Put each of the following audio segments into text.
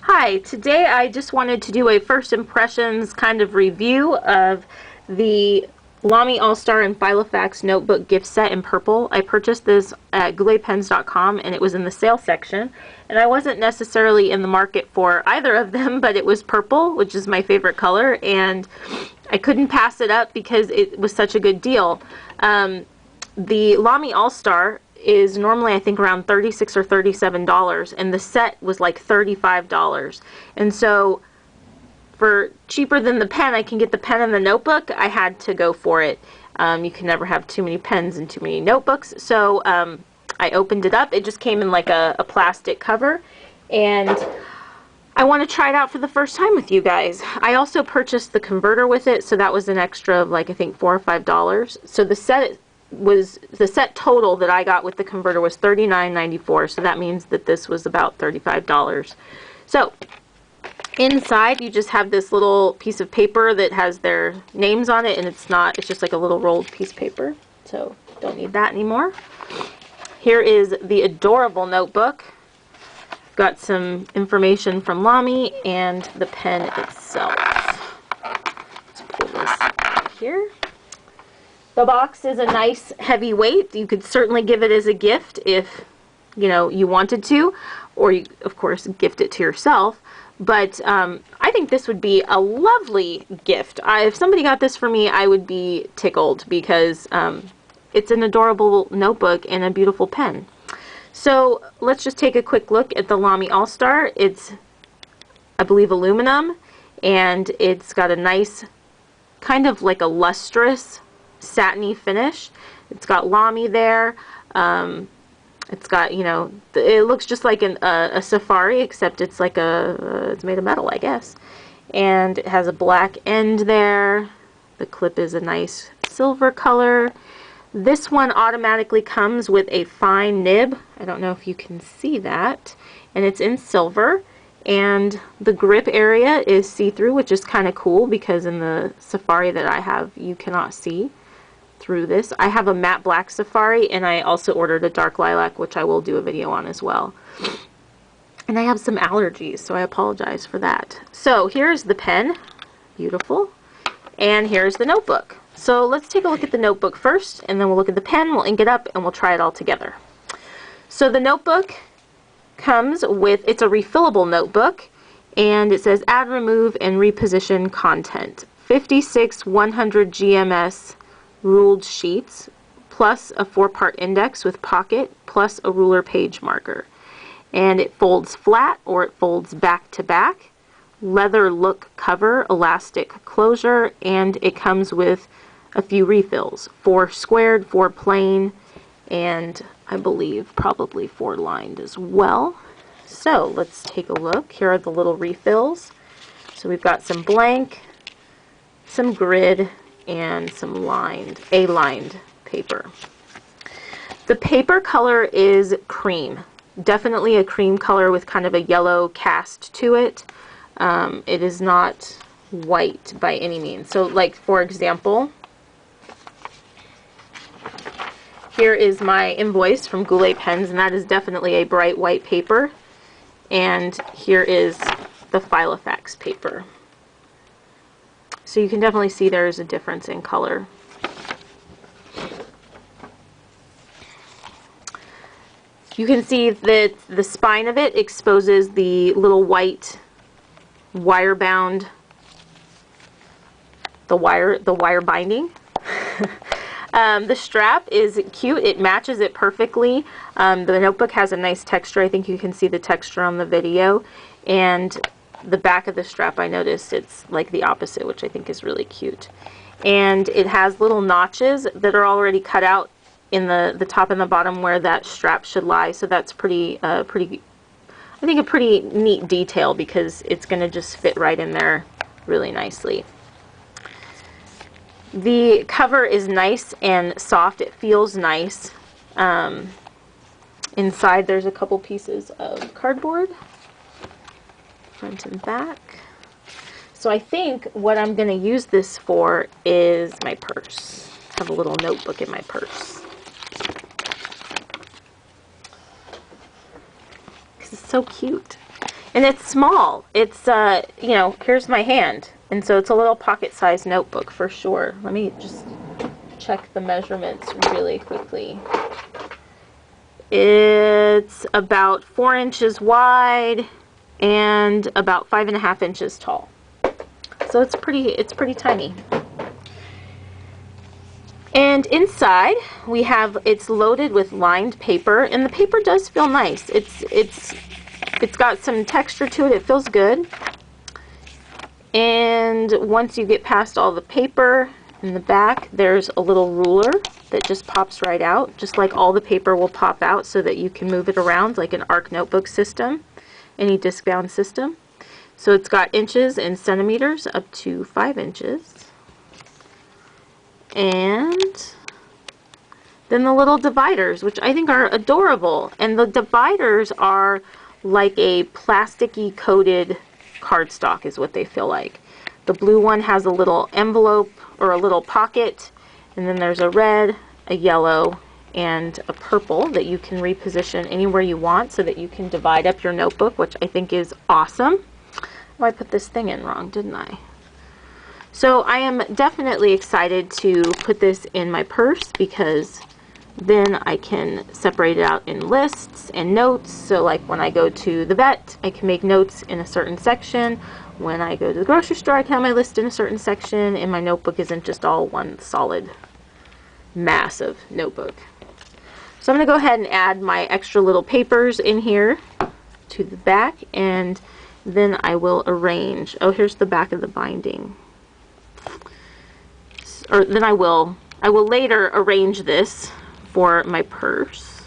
Hi, today I just wanted to do a first impressions kind of review of the Lamy All-Star and Filofax notebook gift set in purple. I purchased this at gouletpens.com and it was in the sale section, and I wasn't necessarily in the market for either of them, but it was purple, which is my favorite color, and I couldn't pass it up because it was such a good deal. The Lamy All-Star is normally I think around $36 or $37, and the set was like $35. And so for cheaper than the pen, I can get the pen and the notebook. I had to go for it. You can never have too many pens and too many notebooks. So I opened it up. It just came in like a plastic cover, and I want to try it out for the first time with you guys. I also purchased the converter with it, so that was an extra of like I think $4 or $5. So the set total that I got with the converter was $39.94, so that means that this was about $35. So inside you just have this little piece of paper that has their names on it, and it's just like a little rolled piece of paper, so don't need that anymore. Here is the adorable notebook. Got some information from Lamy and the pen itself. Let's pull this out here. The box is a nice heavy weight. You could certainly give it as a gift if you wanted to, or you of course gift it to yourself. But I think this would be a lovely gift. If somebody got this for me, I would be tickled because it's an adorable notebook and a beautiful pen. So let's just take a quick look at the Lamy All-Star. It's, I believe, aluminum, and it's got a nice kind of like a lustrous satiny finish. It's got Lamy there. It's got, it looks just like a safari, except it's like it's made of metal, I guess. And it has a black end there. The clip is a nice silver color. This one automatically comes with a fine nib. I don't know if you can see that. And it's in silver. And the grip area is see-through, which is kind of cool because in the Safari that I have, you cannot see through this. I have a matte black Safari, and I also ordered a dark lilac, which I will do a video on as well. And I have some allergies, so I apologize for that. So here's the pen. Beautiful. And here's the notebook. So let's take a look at the notebook first, and then we'll look at the pen, we'll ink it up, and we'll try it all together. So the notebook comes with, it's a refillable notebook, and it says add, remove, and reposition content. 56 100 GMS ruled sheets, plus a 4-part index with pocket, plus a ruler page marker. And it folds flat or it folds back to back. Leather look cover, elastic closure, and it comes with a few refills. 4 squared, 4 plain, and I believe probably 4 lined as well. So let's take a look. Here are the little refills. So we've got some blank, some grid, and some lined paper. The paper color is cream. Definitely a cream color with kind of a yellow cast to it. It is not white by any means. So like, for example, here is my invoice from Goulet Pens, and that is definitely a bright white paper. And here is the Filofax paper. So you can definitely see there's a difference in color. You can see that the spine of it exposes the little white wire bound, the wire binding. The strap is cute. It matches it perfectly. The notebook has a nice texture. I think you can see the texture on the video. And the back of the strap, I noticed it's like the opposite, which I think is really cute. And it has little notches that are already cut out in the top and the bottom where that strap should lie. So that's I think a pretty neat detail because it's going to just fit right in there really nicely. The cover is nice and soft. It feels nice. Inside there's a couple pieces of cardboard, front and back. So I think what I'm going to use this for is my purse. I have a little notebook in my purse. Because it's so cute. And it's small. It's, you know, here's my hand. And so it's a little pocket-sized notebook for sure. Let me just check the measurements really quickly. It's about 4 inches wide and about 5.5 inches tall. So it's pretty tiny. And inside we have, it's loaded with lined paper, and the paper does feel nice. It's got some texture to it. It feels good. And once you get past all the paper, in the back there's a little ruler that just pops right out, just like all the paper will pop out so that you can move it around like an ARC notebook system, any disc-bound system. So it's got inches and centimeters up to 5 inches. And then the little dividers, which I think are adorable. And the dividers are like a plasticky coated cardstock is what they feel like. The blue one has a little envelope or a little pocket, and then there's a red, a yellow, and a purple that you can reposition anywhere you want so that you can divide up your notebook, which I think is awesome. Oh, I put this thing in wrong, didn't I? So I am definitely excited to put this in my purse because then I can separate it out in lists and notes. So like when I go to the vet, I can make notes in a certain section. When I go to the grocery store, I can have my list in a certain section, and my notebook isn't just all one solid massive notebook. So I'm going to go ahead and add my extra little papers in here to the back, and then I will arrange. Oh, here's the back of the binding. Or then I will later arrange this for my purse.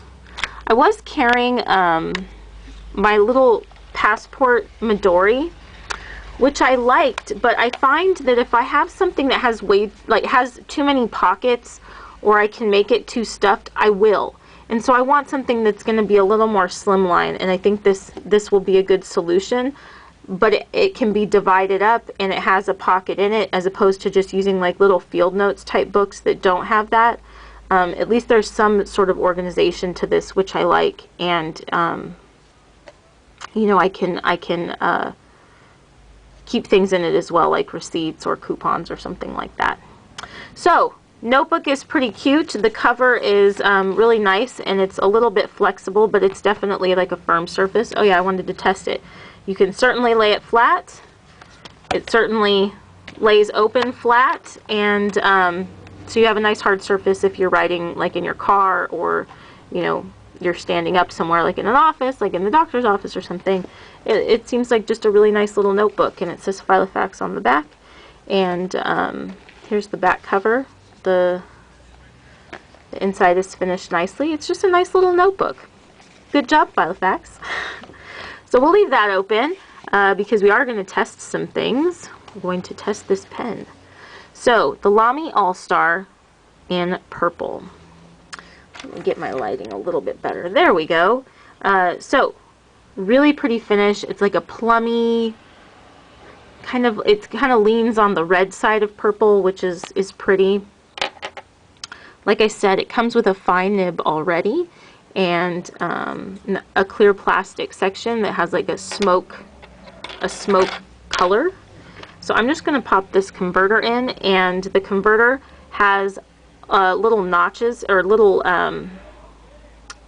I was carrying my little passport Midori, which I liked, but I find that if I have something that has has too many pockets, or I can make it too stuffed, I will. And so I want something that's going to be a little more slimline, and I think this will be a good solution. But it can be divided up, and it has a pocket in it, as opposed to just using like little field notes type books that don't have that. At least there's some sort of organization to this, which I like, and you know, I can keep things in it as well, like receipts or coupons or something like that. So notebook is pretty cute. The cover is really nice, and it's a little bit flexible, but it's definitely like a firm surface. Oh yeah, I wanted to test it. You can certainly lay it flat. It certainly lays open flat, and so you have a nice hard surface if you're writing like in your car, or you know, you're standing up somewhere like in an office, like in the doctor's office or something. It seems like just a really nice little notebook, and it says Filofax on the back. And here's the back cover. The inside is finished nicely. It's just a nice little notebook. Good job, Filofax. So we'll leave that open because we are going to test some things. We're going to test this pen. So the Lamy All-Star in purple. Let me get my lighting a little bit better. There we go. So really pretty finish. It's like a plummy kind of, it kind of leans on the red side of purple, which is pretty. Like I said, it comes with a fine nib already, and a clear plastic section that has like a smoke color. So I'm just going to pop this converter in, and the converter has little notches, or little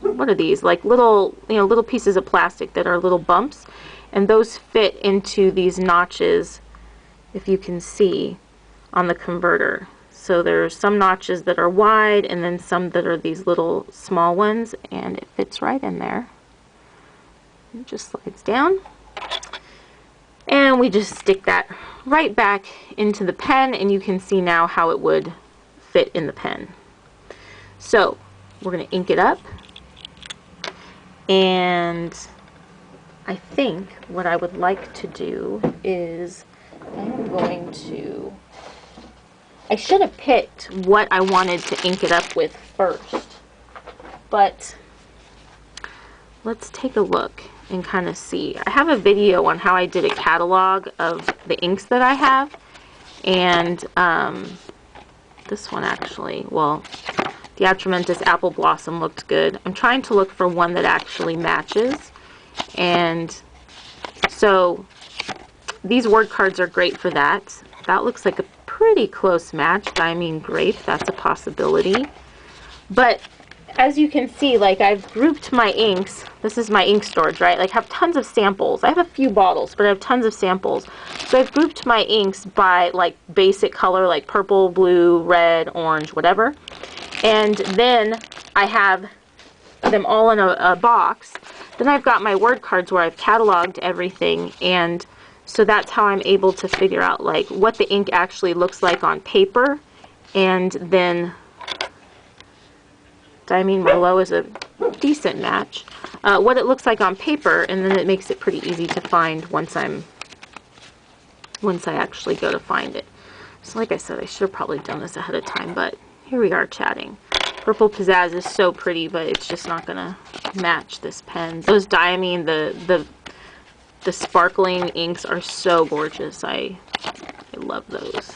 what are these, like little, you know, little pieces of plastic that are little bumps, and those fit into these notches, if you can see on the converter. So there's some notches that are wide, and then some that are these little small ones, and it fits right in there. It just slides down, and we just stick that right back into the pen, and you can see now how it would fit in the pen. So we're going to ink it up, and I think what I would like to do is I'm going to, I should have picked what I wanted to ink it up with first, but let's take a look and kind of see. I have a video on how I did a catalog of the inks that I have, and this one actually, well, the Atramentis Apple Blossom looked good. I'm trying to look for one that actually matches, and So these word cards are great for that. That looks like a pretty close match. Diamine grape, that's a possibility. But as you can see, like, I've grouped my inks. This is my ink storage, right? Like, I have tons of samples. I have a few bottles, but I have tons of samples. So I've grouped my inks by, like, basic color, like purple, blue, red, orange, whatever. And then I have them all in a box. Then I've got my word cards where I've cataloged everything, and so that's how I'm able to figure out, like, what the ink actually looks like on paper. And then Diamine Merlot is a decent match. What it looks like on paper, and then it makes it pretty easy to find once I actually go to find it. So like I said, I should have probably done this ahead of time, but here we are chatting. Purple Pizzazz is so pretty, but it's just not gonna match this pen. Those Diamine, the sparkling inks are so gorgeous. I love those.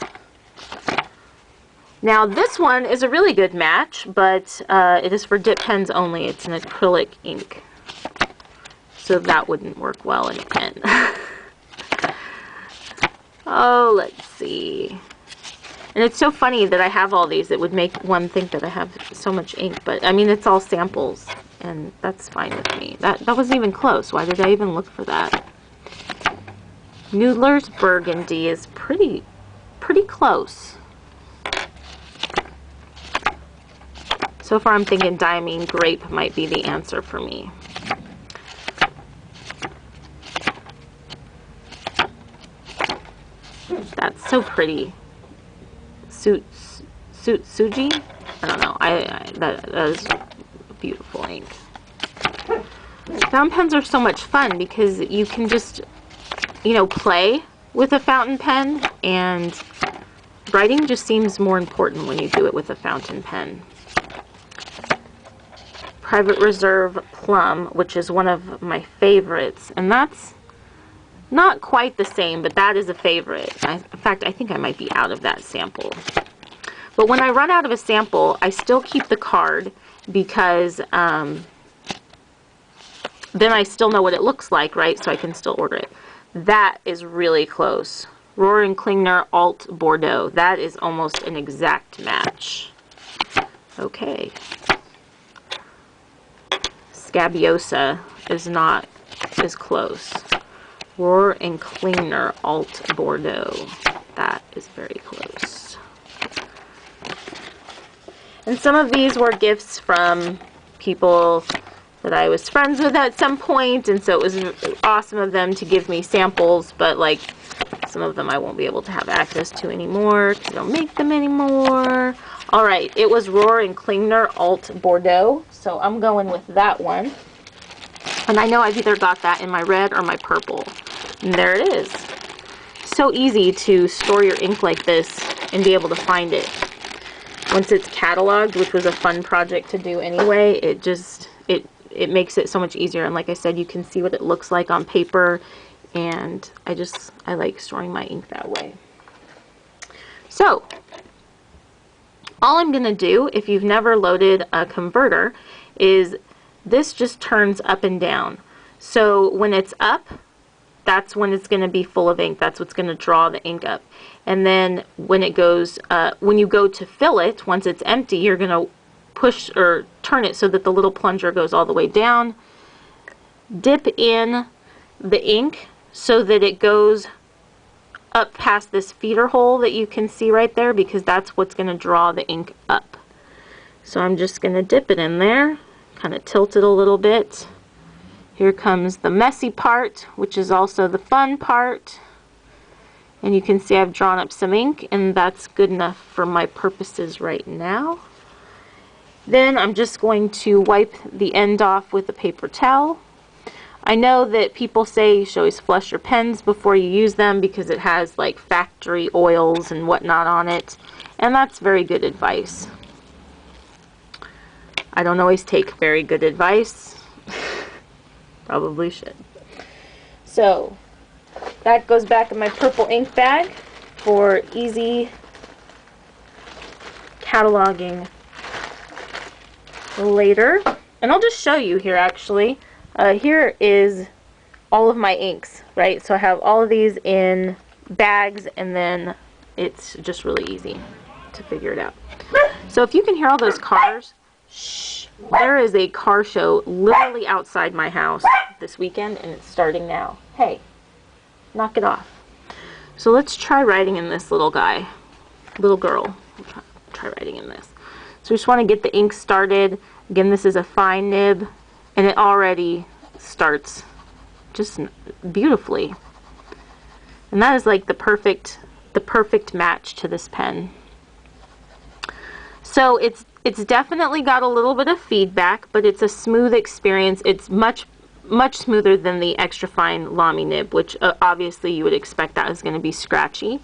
Now this one is a really good match, but it is for dip pens only. It's an acrylic ink, so that wouldn't work well in a pen. Oh, let's see. And it's so funny that I have all these. It would make one think that I have so much ink, but I mean, it's all samples, and that's fine with me. That wasn't even close. Why did I even look for that? Noodler's Burgundy is pretty close. So far, I'm thinking Diamine Grape might be the answer for me. That's so pretty. Suji? I don't know. That is beautiful ink. Fountain pens are so much fun because you can just, you know, play with a fountain pen, and writing just seems more important when you do it with a fountain pen. Private Reserve Plum, which is one of my favorites, and that's not quite the same, but that is a favorite. In fact, I think I might be out of that sample. But when I run out of a sample, I still keep the card because then I still know what it looks like, right? So I can still order it. That is really close. Rohrer and Klingner Alt Bordeaux. That is almost an exact match. Okay. Scabiosa is not as close. Rohrer and Klingner Alt Bordeaux. That is very close. And some of these were gifts from people that I was friends with at some point, and so it was awesome of them to give me samples, but like some of them I won't be able to have access to anymore because I don't make them anymore. Alright, it was Rohrer and Klingner Alt Bordeaux, so I'm going with that one. And I know I've either got that in my red or my purple. And there it is. So easy to store your ink like this and be able to find it. Once it's cataloged, which was a fun project to do anyway, it makes it so much easier. And like I said, you can see what it looks like on paper, and I like storing my ink that way. So all I'm gonna do, if you've never loaded a converter, is this just turns up and down. So when it's up, that's when it's going to be full of ink. That's what's going to draw the ink up. And then when it goes, when you go to fill it, once it's empty, you're going to push or turn it so that the little plunger goes all the way down. Dip in the ink so that it goes up past this feeder hole that you can see right there, because that's what's going to draw the ink up. So I'm just going to dip it in there, kind of tilt it a little bit. Here comes the messy part, which is also the fun part. And you can see I've drawn up some ink, and that's good enough for my purposes right now. Then I'm just going to wipe the end off with a paper towel. I know that people say you should always flush your pens before you use them because it has like factory oils and whatnot on it, and that's very good advice. I don't always take very good advice. Probably should. So that goes back in my purple ink bag for easy cataloging later. And I'll just show you here actually. Here is all of my inks. right? So I have all of these in bags, and then it's just really easy to figure it out. So if you can hear all those cars, shh, there is a car show literally outside my house this weekend, and it's starting now. Hey, knock it off. So let's try writing in this little guy, little girl. We'll try writing in this. So we just want to get the ink started. Again, this is a fine nib, and it already starts just beautifully. And that is like the perfect match to this pen. So it's definitely got a little bit of feedback, but it's a smooth experience. It's much smoother than the extra fine Lamy nib, which obviously you would expect that is going to be scratchy.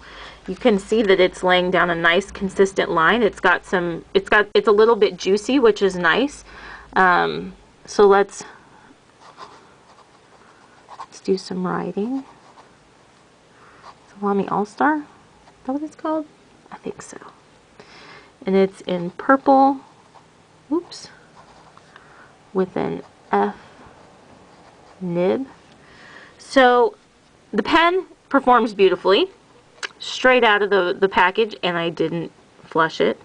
You can see that it's laying down a nice consistent line. It's a little bit juicy, which is nice. So let's do some writing. It's a Lamy All-Star. Is that what it's called? I think so. And it's in purple, oops, with an F nib. So the pen performs beautifully straight out of the package, and I didn't flush it.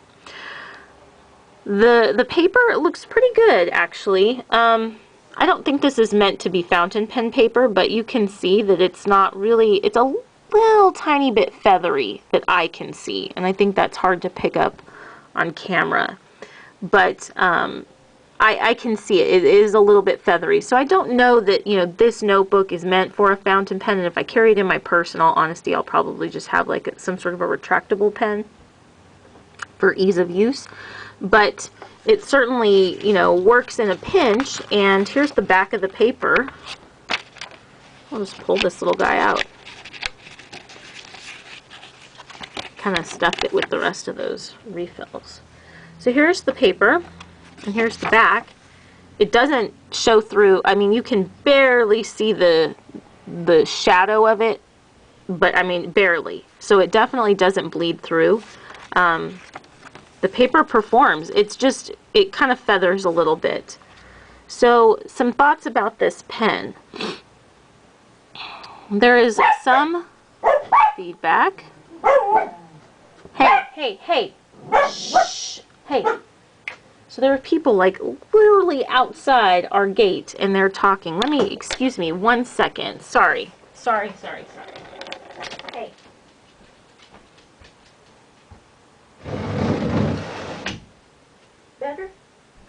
The paper looks pretty good, actually. I don't think this is meant to be fountain pen paper, but you can see that it's not really, it's a little tiny bit feathery that I can see, and I think that's hard to pick up on camera, but I can see it. It is a little bit feathery, so I don't know that, you know, this notebook is meant for a fountain pen, and if I carry it in my purse, in all honesty, I'll probably just have like some sort of a retractable pen for ease of use. But it certainly, you know, works in a pinch. And here's the back of the paper. I'll just pull this little guy out. Kind of stuffed it with the rest of those refills. So here's the paper, and here's the back. It doesn't show through. I mean, you can barely see the shadow of it, but I mean barely. So it definitely doesn't bleed through. The paper performs. It's just, it kind of feathers a little bit. So some thoughts about this pen. There is some feedback. Hey. Shh. Hey. So there are people like literally outside our gate, and they're talking. Excuse me 1 second. Sorry. Hey. Better?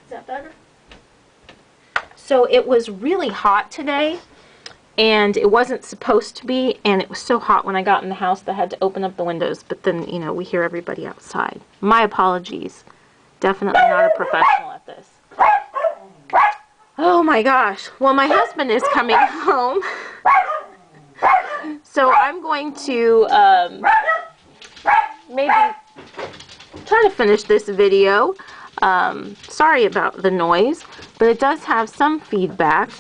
Is that better? So it was really hot today, and it wasn't supposed to be, and it was so hot when I got in the house that I had to open up the windows, but then, you know, we hear everybody outside. My apologies. Definitely not a professional at this. Oh my gosh. Well, my husband is coming home, so I'm going to maybe try to finish this video. Sorry about the noise, but it does have some feedback.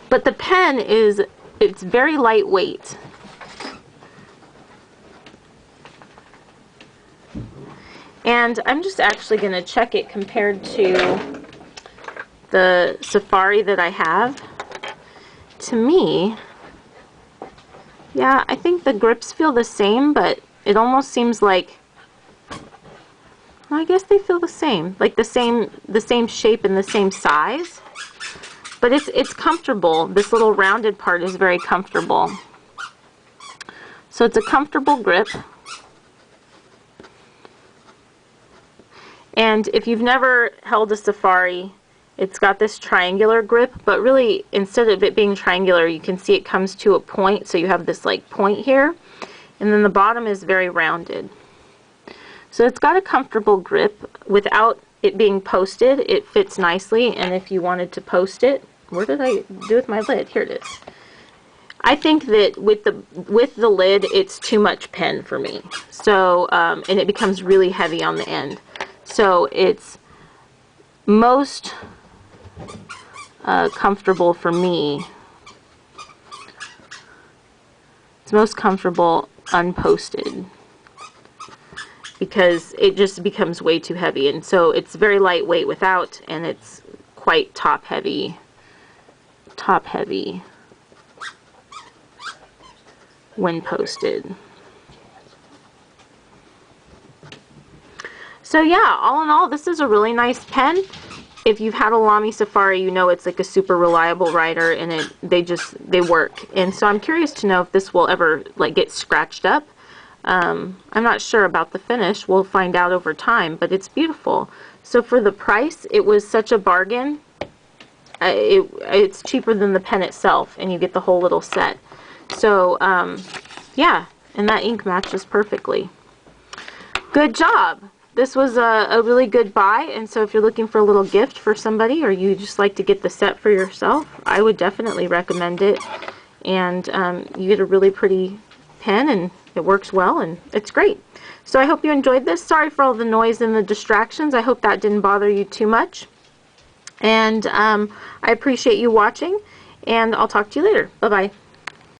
But the pen it's very lightweight. And I'm just actually going to check it compared to the Safari that I have. To me, yeah, I think the grips feel the same, but it almost seems like, I guess they feel the same, like the same shape and the same size. But it's comfortable. This little rounded part is very comfortable. So it's a comfortable grip. And if you've never held a Safari, it's got this triangular grip, but really instead of it being triangular, you can see it comes to a point, so you have this like point here, and then the bottom is very rounded. So it's got a comfortable grip without it being posted. It fits nicely, and if you wanted to post it, where did I do with my lid? Here it is. I think that with the lid, it's too much pen for me. So and it becomes really heavy on the end. So it's most comfortable for me. It's most comfortable unposted, because it just becomes way too heavy, and so it's very lightweight without, and it's quite top heavy. when posted. So yeah, all in all, this is a really nice pen. If you've had a Lamy Safari, you know it's like a super reliable writer, and they work. And so I'm curious to know if this will ever like get scratched up. I'm not sure about the finish. We'll find out over time, but it's beautiful. So for the price, it was such a bargain. It's cheaper than the pen itself, and you get the whole little set. So yeah, and that ink matches perfectly. Good job. This was a really good buy, and so if you're looking for a little gift for somebody, or you just like to get the set for yourself, I would definitely recommend it. And you get a really pretty pen, and it works well, and it's great. So I hope you enjoyed this. Sorry for all the noise and the distractions. I hope that didn't bother you too much. And I appreciate you watching, and I'll talk to you later. Bye-bye.